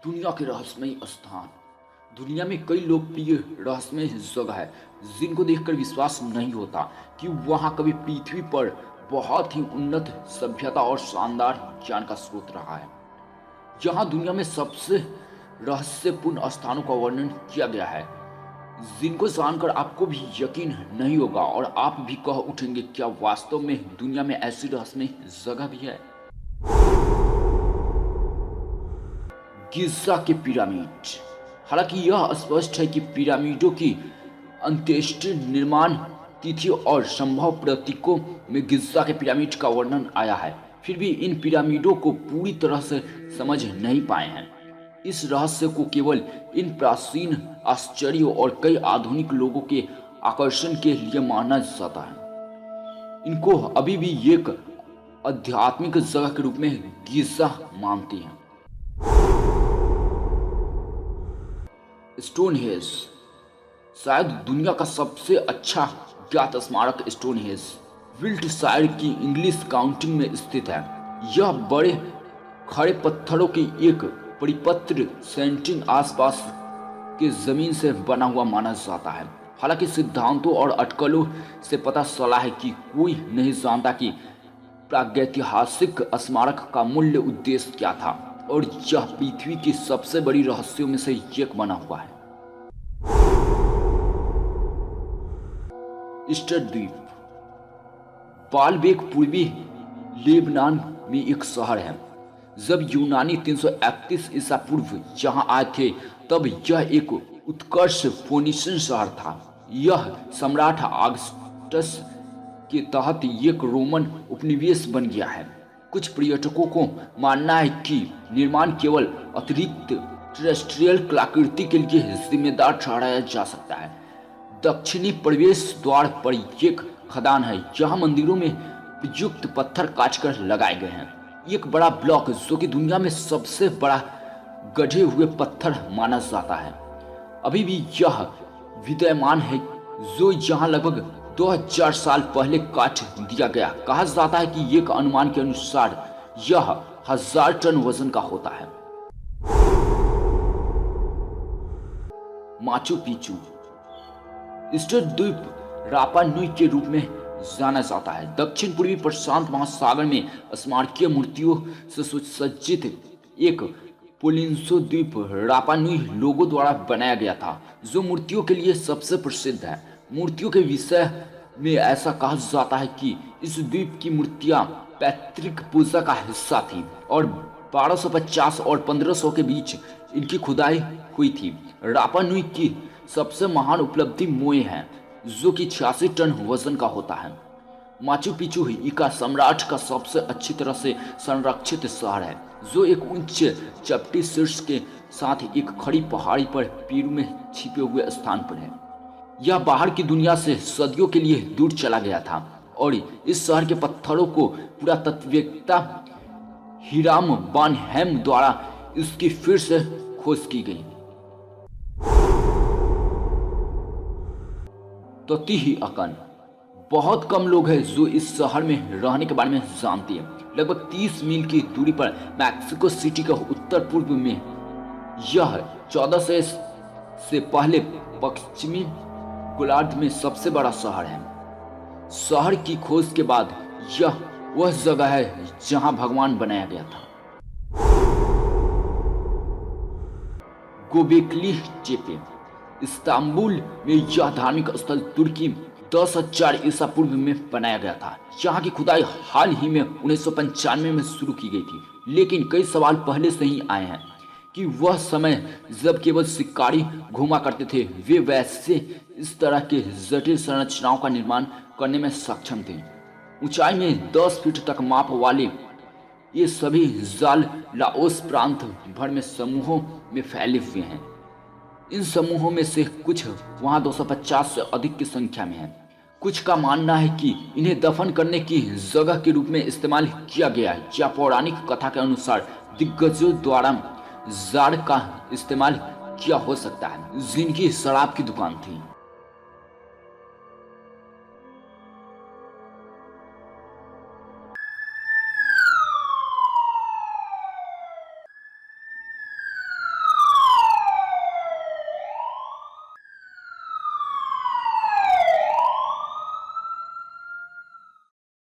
दुनिया के रहस्यमयी स्थान। दुनिया में कई लोकप्रिय रहस्यमय जगह है जिनको देखकर विश्वास नहीं होता कि वहाँ कभी पृथ्वी पर बहुत ही उन्नत सभ्यता और शानदार ज्ञान का स्रोत रहा है। जहाँ दुनिया में सबसे रहस्यपूर्ण स्थानों का वर्णन किया गया है, जिनको जानकर आपको भी यकीन नहीं होगा और आप भी कह उठेंगे, क्या वास्तव में दुनिया में ऐसी रहस्यमय जगह भी है। गिज़ा के पिरामिड। हालांकि यह स्पष्ट है कि पिरामिडों की अंत्येष्टि निर्माण तिथि और संभव प्रतीकों में गिज़ा के पिरामिड का वर्णन आया है, फिर भी इन पिरामिडों को पूरी तरह से समझ नहीं पाए हैं। इस रहस्य को केवल इन प्राचीन आश्चर्यों और कई आधुनिक लोगों के आकर्षण के लिए माना जाता है। इनको अभी भी एक आध्यात्मिक जगह के रूप में गिज़ा मानते हैं। स्टोनहेंज। शायद दुनिया का सबसे अच्छा ज्ञात स्मारक स्टोनहेंज विल्टशायर की इंग्लिश काउंटी में स्थित है। यह बड़े खड़े पत्थरों की एक परिपत्र सेंटिंग आसपास के जमीन से बना हुआ माना जाता है। हालांकि सिद्धांतों और अटकलों से पता चला है कि कोई नहीं जानता कि प्रागैतिहासिक स्मारक का मूल्य उद्देश्य क्या था और यह पृथ्वी की सबसे बड़ी रहस्यों में से एक बना हुआ है। ईस्टर द्वीप। बालबेक पूर्वी लेबनान में एक शहर है। जब यूनानी 331 ईसा पूर्व यहाँ आए थे, तब यह एक उत्कर्ष फोनिशियन शहर था। यह सम्राट ऑगस्टस के तहत एक रोमन उपनिवेश बन गया है। कुछ पर्यटकों को मानना है कि निर्माण केवल अतिरिक्त टेरेस्ट्रियल कलाकृति के लिए जिम्मेदार ठहराया जा सकता है। दक्षिणी प्रवेश द्वार पर एक खदान है जहां मंदिरों में प्रयुक्त पत्थर काटकर लगाए गए हैं। एक बड़ा ब्लॉक जो कि दुनिया में सबसे बड़ा गढ़े हुए पत्थर माना जाता है, अभी भी यह विद्यमान है, जो यहाँ लगभग 2000 साल पहले काट दिया गया। कहा जाता है कि एक अनुमान के अनुसार यह 1000 टन वजन का होता है। Machu Picchu. ईस्टर द्वीप रापा नुई के रूप में जाना जाता है। दक्षिण पूर्वी प्रशांत महासागर में स्मारकीय मूर्तियों से सुसज्जित एक पोलिंसो द्वीप रापा नुई लोगों द्वारा बनाया गया था, जो मूर्तियों के लिए सबसे प्रसिद्ध है। मूर्तियों के विषय में ऐसा कहा जाता है कि इस द्वीप की मूर्तियां पैतृक पूजा का हिस्सा थी और 1250 और 1500 के बीच इनकी खुदाई हुई थी। रापा नुई की सबसे महान उपलब्धि मोए है, जो कि 86 टन वजन का होता है। माचू पिचू इंका सम्राट का सबसे अच्छी तरह से संरक्षित शहर है, जो एक उच्च चपटी शीर्ष के साथ एक खड़ी पहाड़ी पर पेरू में छिपे हुए स्थान पर है। यह बाहर की दुनिया से सदियों के लिए दूर चला गया था और इस शहर के पत्थरों को पुरातत्ववेत्ता हिराम वान हेम द्वारा इसकी फिर से खोज की गई। तोतिहुआकन। बहुत कम लोग हैं जो इस शहर में रहने के बारे में जानते हैं। लगभग 30 मील की दूरी पर मैक्सिको सिटी के उत्तर पूर्व में यह 1400 से पहले पश्चिमी गोलार्ध में सबसे बड़ा शहर है। शहर की खोज के बाद यह वह जगह है जहां भगवान बनाया गया था। Gobekli Tepe. इस्तांबुल में यह धार्मिक स्थल तुर्की 10,000 ईसा पूर्व में बनाया गया था। यहाँ की खुदाई हाल ही में 1995 में शुरू की गई थी, लेकिन कई सवाल पहले से ही आए हैं कि वह समय जब केवल शिकारी घूमा करते थे, वे वैसे इस तरह के जटिल संरचनाओं का निर्माण करने में सक्षम थे। ऊंचाई में 10 फीट तक माप वाले ये सभी जाल लाओस प्रांत भर में समूहों में फैले हुए हैं। इन समूहों में से कुछ वहां 250 से अधिक की संख्या में हैं। कुछ का मानना है कि इन्हें दफन करने की जगह के रूप में इस्तेमाल किया गया है, या पौराणिक कथा के अनुसार दिग्गजों द्वारा जार का इस्तेमाल किया हो सकता है, जिनकी शराब की दुकान थी।